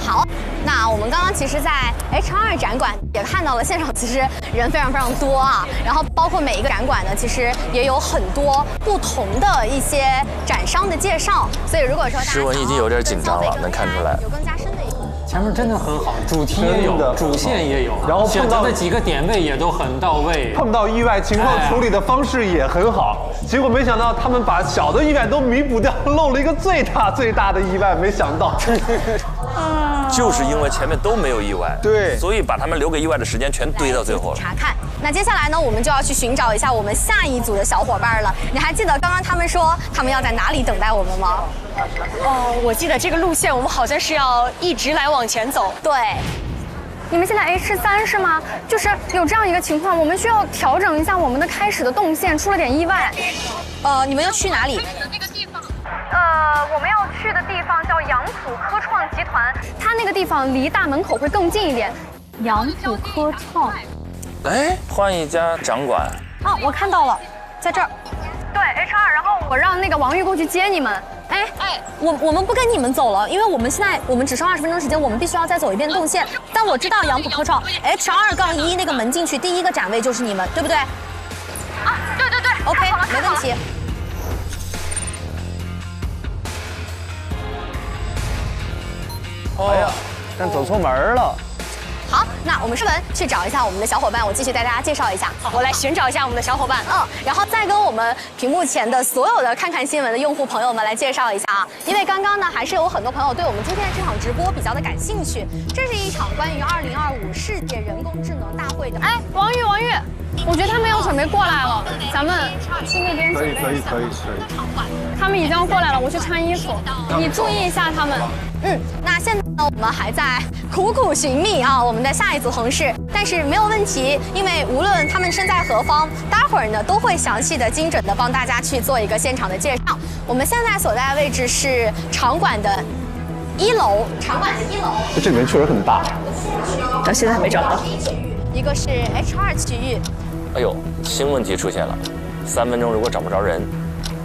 好，那我们刚刚其实，在 HR 展馆也看到了现场，其实人非常多啊。然后包括每一个展馆呢，其实也有很多不同的一些展商的介绍。所以如果说大家诗文已经有点紧张了，能看出来。有更加深的一个。前面真的很好，主题也有，主线也有，然后选择的几个点位也都很到位。碰到意外情况处理的方式也很好，结果没想到他们把小的意外都弥补掉，漏了一个最大的意外，没想到。就是因为前面都没有意外，对，所以把他们留给意外的时间全堆到最后了。查看。那接下来呢，我们就要去寻找一下我们下一组的小伙伴了。你还记得刚刚他们说他们要在哪里等待我们吗？哦，我记得这个路线我们好像是要一直来往前走。对。你们现在 H3是吗？就是有这样一个情况，我们需要调整一下我们的开始的动线，出了点意外。你们要去哪里？我们要去的地方叫杨浦科创集团，它那个地方离大门口会更近一点。杨浦科创。哎，换一家展馆。哦，我看到了，在这儿。对 HR，然后我让那个王玉过去接你们。我们不跟你们走了，因为我们只剩20分钟时间，我们必须要再走一遍动线。但我知道杨浦科创 H2-1那个门进去第一个展位就是你们，对不对？啊，对。OK， 没问题。哎呀，但走错门了。好，那我们诗文去找一下我们的小伙伴，我继续带大家介绍一下。好，我来寻找一下我们的小伙伴。然后再跟我们屏幕前的所有的看看新闻的用户朋友们来介绍一下啊，因为刚刚呢还是有很多朋友对我们今天这场直播比较的感兴趣。这是一场关于2025世界人工智能大会的。王玉，我觉得他们要准备过来了，咱们去那边准备一下。可以。他们已经要过来了，我去穿衣服，你注意一下他们。那现在呢，我们还在苦寻觅啊我们的下一组同事，但是没有问题，因为无论他们身在何方，待会儿呢都会详细的、精准的帮大家去做一个现场的介绍。我们现在所在的位置是场馆的1楼，这里面确实很大，到现在还没找到。一个是 HR 区域。哎呦，新问题出现了，3分钟如果找不着人，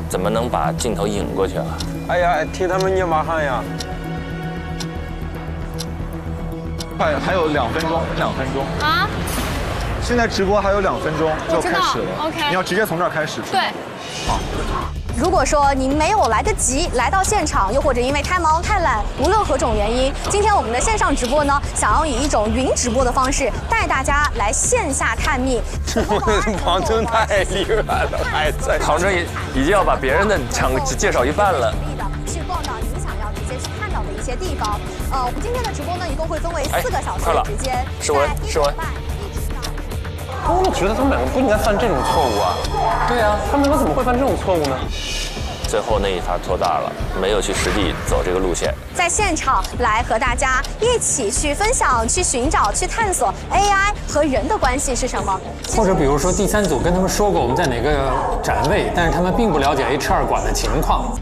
怎么能把镜头引过去啊？哎呀，替他们捏把汗呀！快，还有2分钟啊！现在直播还有2分钟就开始了。OK， 你要直接从这儿开始。对。好。如果说您没有来得及来到现场，又或者因为太忙太懒，无论何种原因，今天我们的线上直播呢，想要以一种云直播的方式带大家来线下探秘。王真太厉害了，还在。唐真已经要把别人的场只介绍一半了。去逛到你想要直接去看到的一些地方。我们今天的直播呢，一共会分为4个小时的时间。诗文。我觉得他们2个不应该犯这种错误啊。对啊，他们2个怎么会犯这种错误呢？最后那一发拖大了，没有去实地走这个路线，在现场来和大家一起去分享、去寻找、去探索 AI 和人的关系是什么。或者比如说第3组跟他们说过我们在哪个展位，但是他们并不了解 H2馆的情况。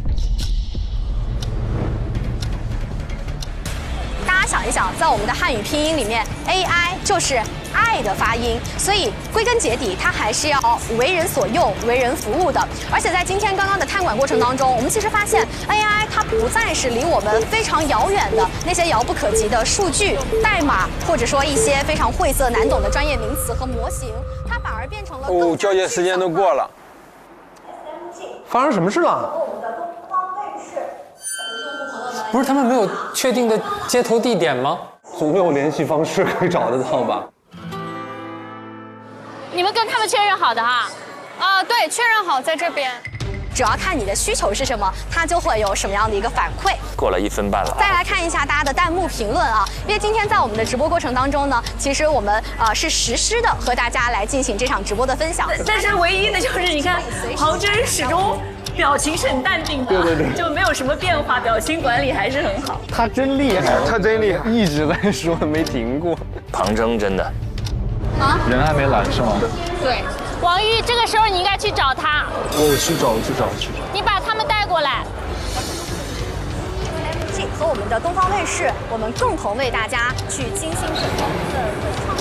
大家想一想，在我们的汉语拼音里面 ，AI 就是爱的发音，所以归根结底，它还是要为人所用、为人服务的。而且在今天刚刚的探馆过程当中，我们其实发现 AI 它不再是离我们非常遥远的那些遥不可及的数据、代码，或者说一些非常晦涩难懂的专业名词和模型，它反而变成了交接时间都过了，发生什么事了？不是他们没有确定的接头地点吗？总有联系方式可以找得到吧？你们跟他们确认好的哈？对，确认好在这边。主要看你的需求是什么，它就会有什么样的一个反馈。过了1分半了。再来看一下大家的弹幕评论啊，因为今天在我们的直播过程当中呢，其实我们是实施的和大家来进行这场直播的分享。但是唯一的就是你看，黄真始终表情是很淡定的，对，就没有什么变化，表情管理还是很好。他真厉害，一直在说没停过。庞征真的。人还没来是吗？对。王玉，这个时候你应该去找他。我去找。你把他们带过来。和我们的东方卫视，我们共同为大家去精心准备的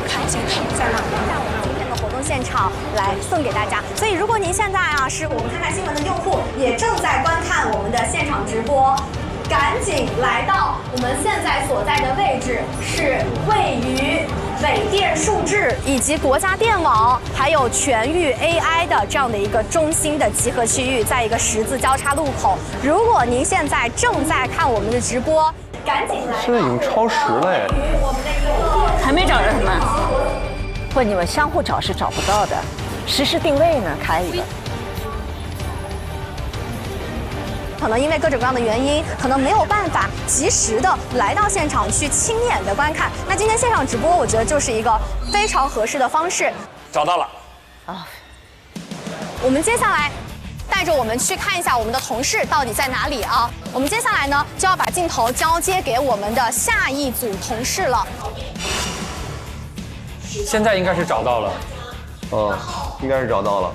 创新在哪？在我们今天的活动现场来送给大家。所以，如果您现在是我们看看新闻的用户，也正在观看我们的现场直播，赶紧来到我们现在所在的位置，是位于北电数智以及国家电网还有全域 AI 的这样的一个中心的集合区域，在一个十字交叉路口。如果您现在正在看我们的直播，赶紧来。现在已经超时了哎。还没找着他们。不，你们相互找是找不到的，实时定位呢可以的。可能因为各种各样的原因，可能没有办法及时的来到现场去亲眼的观看。那今天现场直播，我觉得就是一个非常合适的方式。找到了。我们接下来带着我们去看一下我们的同事到底在哪里啊？我们接下来呢就要把镜头交接给我们的下一组同事了。现在应该是找到了。应该是找到了。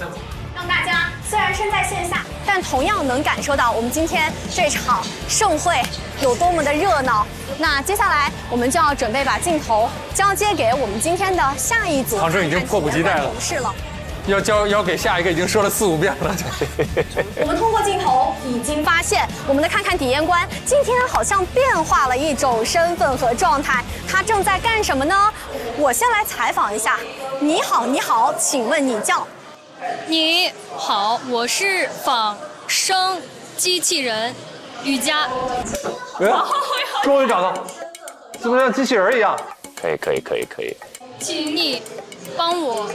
让大家虽然身在线下，但同样能感受到我们今天这场盛会有多么的热闹。那接下来我们就要准备把镜头交接给我们今天的下一组唐生已经迫不及待了同事了。要给下一个已经说了4、5遍了。我们通过镜头已经发现，我们的看看体验官今天好像变化了一种身份和状态，他正在干什么呢？我先来采访一下。你好，你好，请问你叫？你好，我是仿生机器人瑜伽。终于找到，是不是像机器人一样？可以。请你帮我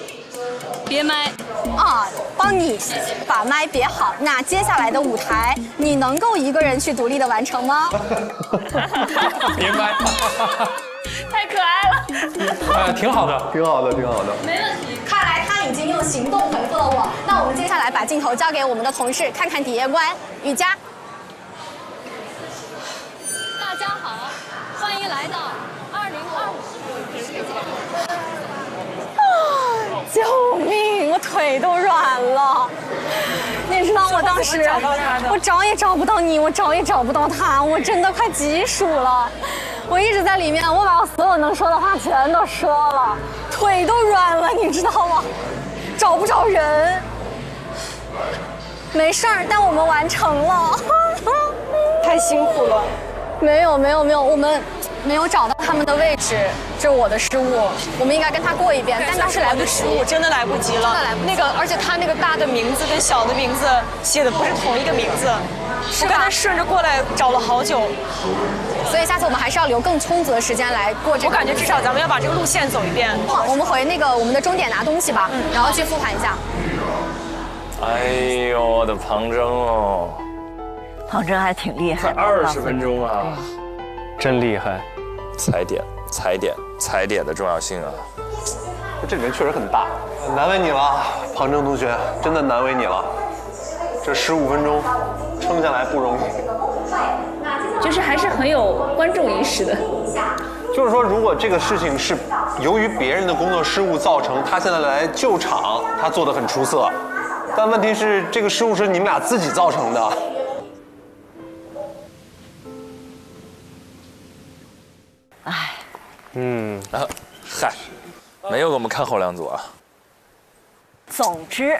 别麦啊，帮你把麦别好。那接下来的舞台，你能够一个人去独立的完成吗？别麦，太可爱了。挺好的。挺好的。没问题。看来他已经用行动回复了我。那我们接下来把镜头交给我们的同事，看看体验官瑜伽。大家好，欢迎来到救命！我腿都软了。你知道我当时，我找也找不到你，我找也找不到他，我真的快急鼠了。我一直在里面，我把我所有能说的话全都说了，腿都软了，你知道吗？找不着人。没事儿，但我们完成了。太辛苦了。没有，我们没有找到他们的位置，这是我的失误。我们应该跟他过一遍，但当时来不及，真的来不及了。那个，而且他那个大的名字跟小的名字写的不是同一个名字，我刚才顺着过来找了好久。所以下次我们还是要留更充足的时间来过这个。我感觉至少咱们要把这个路线走一遍。我们回那个我们的终点拿东西吧，然后去复盘一下。哎呦，我的庞征哦！庞征还挺厉害，才20分钟啊，真厉害。踩点的重要性啊！这里面确实很大，难为你了，庞征同学，真的难为你了。这15分钟撑下来不容易，就是还是很有观众意识的。就是说，如果这个事情是由于别人的工作失误造成，他现在来救场，他做得很出色。但问题是，这个失误是你们俩自己造成的。嗨，没有给我们看后2组啊。总之，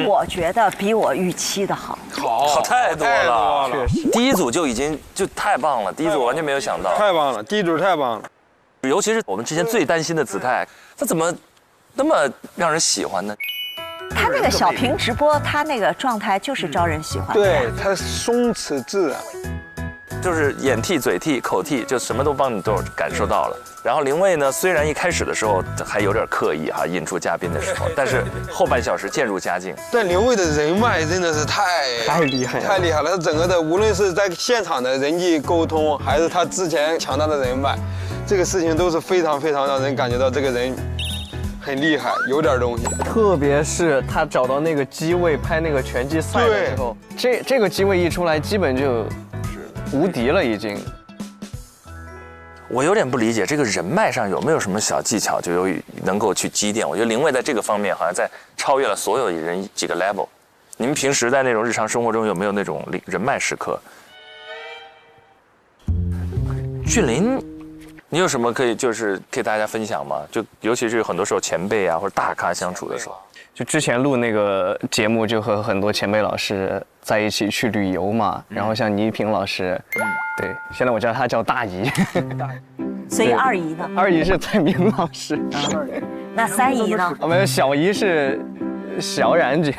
我觉得比我预期的好。好太多了，确实。第1组就已经就太棒了，第1组完全没有想到。太棒了，第1组太棒了。尤其是我们之前最担心的子泰，他怎么那么让人喜欢呢？他那个小屏直播，他那个状态就是招人喜欢。对，他松弛自然。就是眼替、嘴替、口替，就什么都帮你都感受到了。然后林蔚呢，虽然一开始的时候还有点刻意哈，引出嘉宾的时候，但是后半小时渐入佳境。但林蔚的人脉真的是太厉害了，他整个的无论是在现场的人际沟通，还是他之前强大的人脉，这个事情都是非常让人感觉到这个人很厉害，有点东西。特别是他找到那个机位拍那个拳击赛的时候，这个机位一出来，基本就无敌了已经。我有点不理解，这个人脉上有没有什么小技巧，就能够去积淀？我觉得林蔚在这个方面好像在超越了所有人几个 level。你们平时在那种日常生活中有没有那种人脉时刻？俊林，你有什么可以就是给大家分享吗？就尤其是很多时候前辈啊或者大咖相处的时候。就之前录那个节目，就和很多前辈老师在一起去旅游嘛，然后像倪萍老师，对，现在我叫她叫大姨。所以二姨呢？二姨是蔡明老师。那三姨呢？没有，小姨是小冉姐。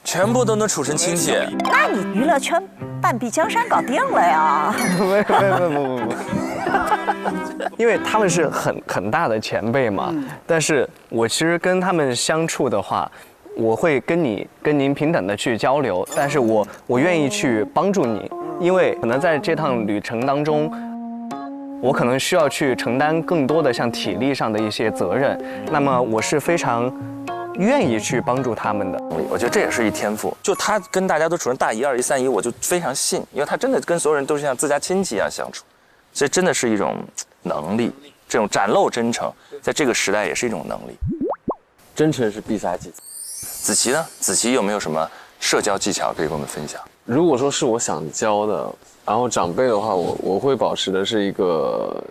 全部都能处成亲戚。那你娱乐圈半壁江山搞定了呀？不，因为他们是很大的前辈嘛。但是我其实跟他们相处的话，我会跟您平等的去交流，但是我愿意去帮助你，因为可能在这趟旅程当中，我可能需要去承担更多的像体力上的一些责任，那么我是非常愿意去帮助他们的。我觉得这也是一天赋。就他跟大家都处成大姨、二姨、三姨，我就非常信，因为他真的跟所有人都是像自家亲戚一样相处，所以真的是一种能力，这种展露真诚，在这个时代也是一种能力。真诚是必杀技。子琪呢？子琪有没有什么社交技巧可以跟我们分享？如果说是我想教的，然后长辈的话，我会保持的是一个，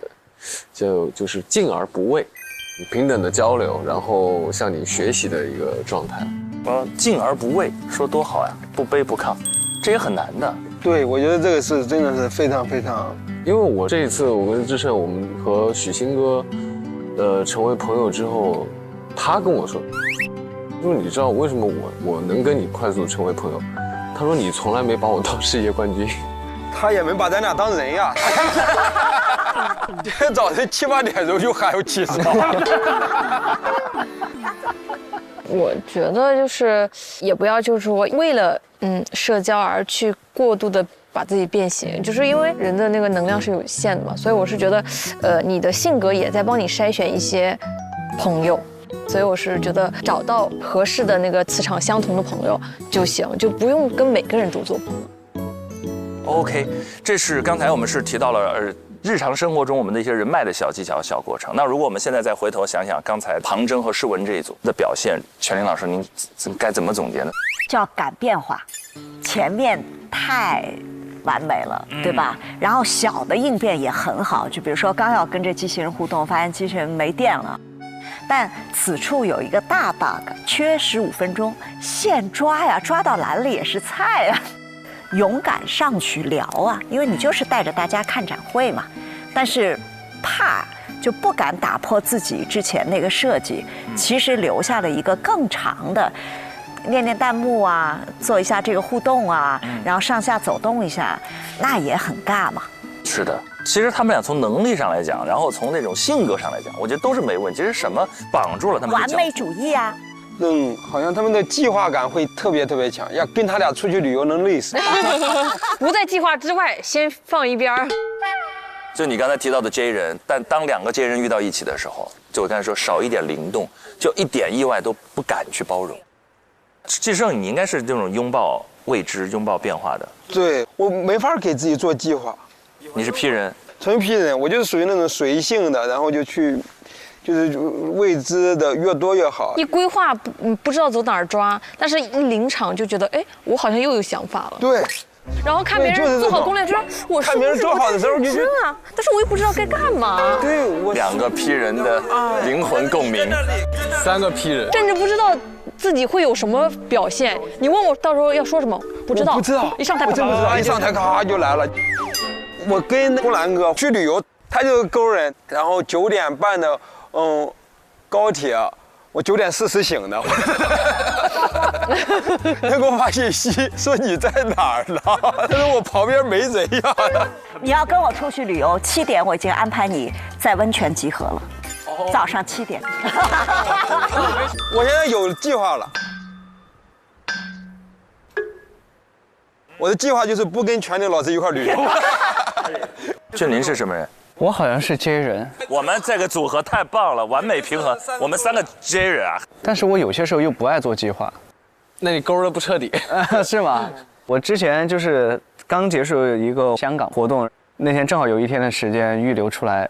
就是敬而不畏。平等的交流，然后向你学习的一个状态。敬而不畏，说多好呀！不卑不亢，这也很难的。对，我觉得这个是真的是非常非常。因为我这一次我跟志胜，我们和许昕哥，成为朋友之后，他跟我说，你知道为什么我能跟你快速成为朋友？他说你从来没把我当世界冠军。他也没把咱俩当人呀。今天早晨7、8点的时候就还要起床。我觉得就是也不要就是说为了社交而去过度的把自己变形，就是因为人的那个能量是有限的嘛，所以我是觉得你的性格也在帮你筛选一些朋友，所以我是觉得找到合适的那个磁场相同的朋友就行，就不用跟每个人都做朋友。OK， 这是刚才我们是提到了日常生活中我们的一些人脉的小技巧、小过程。那如果我们现在再回头想想刚才庞征和诗文这一组的表现，全林老师您该怎么总结呢？叫敢变化，前面太完美了，对吧？然后小的应变也很好，就比如说刚要跟这机器人互动，发现机器人没电了。但此处有一个大 bug， 缺15分钟，现抓呀，抓到篮里也是菜呀。勇敢上去聊啊，因为你就是带着大家看展会嘛，但是怕就不敢打破自己之前那个设计，其实留下了一个更长的，念念弹幕啊，做一下这个互动啊，然后上下走动一下，那也很尬嘛。是的，其实他们俩从能力上来讲，然后从那种性格上来讲，我觉得都是没问题。其实什么绑住了他们？完美主义啊。好像他们的计划感会特别特别强，要跟他俩出去旅游能累死。不在计划之外，先放一边。就你刚才提到的 J 人，但当2个 J 人遇到一起的时候，就我刚才说少一点灵动，就一点意外都不敢去包容。季胜，你应该是这种拥抱未知、拥抱变化的。对，我没法给自己做计划。你是 P 人，纯 P 人，我就是属于那种随性的，然后就去。就是未知的越多越好。一规划不知道走哪儿抓，但是一临场就觉得，哎，我好像又有想法了。对。然后看别人做好攻略，就说我看别人做好的时候，真啊，但是我又不知道该干嘛。对，我2个 P 人的灵魂共鸣，3个 P 人，甚至不知道自己会有什么表现。你问我到时候要说什么，不知道。不知道。一上台，我真不知道，一上台咔就来了。我跟公兰哥去旅游，他就是勾人，然后9点半的。高铁，我9点40醒的。他给我发信息说你在哪儿呢？他说我旁边没人呀。你要跟我出去旅游，7点我已经安排你在温泉集合了，早上7点。我现在有计划了，我的计划就是不跟全林老师一块旅游。俊林是什么人？我好像是 J 人，我们这个组合太棒了，完美平衡。我们3个 J 人啊，但是我有些时候又不爱做计划，那你勾的不彻底，是吗？我之前就是刚结束一个香港活动，那天正好有1天的时间预留出来，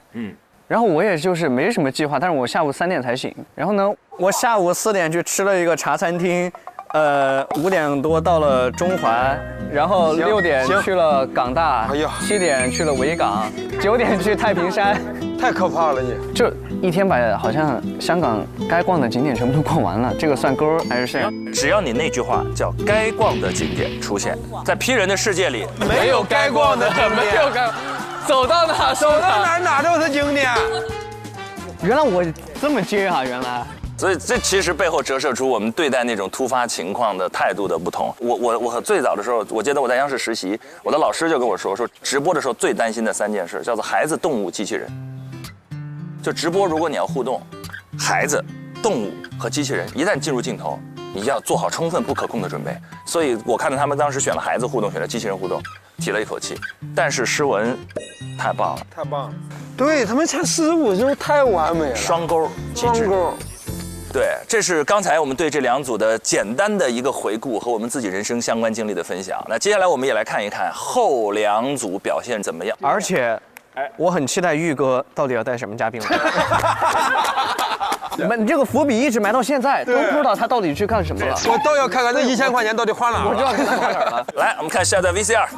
然后我也就是没什么计划，但是我下午3点才醒，然后呢，我下午4点去吃了一个茶餐厅， 5点多到了中环，然后6点去了港大，7点去了维港，9点去太平山，太可怕了你！就一天把好像香港该逛的景点全部都逛完了，这个算勾还是线？只要你那句话叫“该逛的景点”出现在批人的世界里，没有该逛的景点，没有该，走到哪哪都是景点。原来我这么接啊，原来。所以这其实背后折射出我们对待那种突发情况的态度的不同。我最早的时候，我记得我在央视实习，我的老师就跟我说直播的时候最担心的3件事，叫做孩子、动物、机器人。就直播，如果你要互动，孩子、动物和机器人一旦进入镜头，你要做好充分不可控的准备。所以我看到他们当时选了孩子互动，选了机器人互动，提了一口气。但是诗文太棒了，太棒了。对他们才45分钟太完美了，双勾机制。对，这是刚才我们对这2组的简单的一个回顾和我们自己人生相关经历的分享。那接下来我们也来看一看后2组表现怎么样。而且，我很期待玉哥到底要带什么嘉宾来。你这个伏笔一直埋到现在，都不知道他到底去干什么了。我倒要看看这1000块钱到底花哪了。我知道他花哪了。来，我们看下一段 VCR。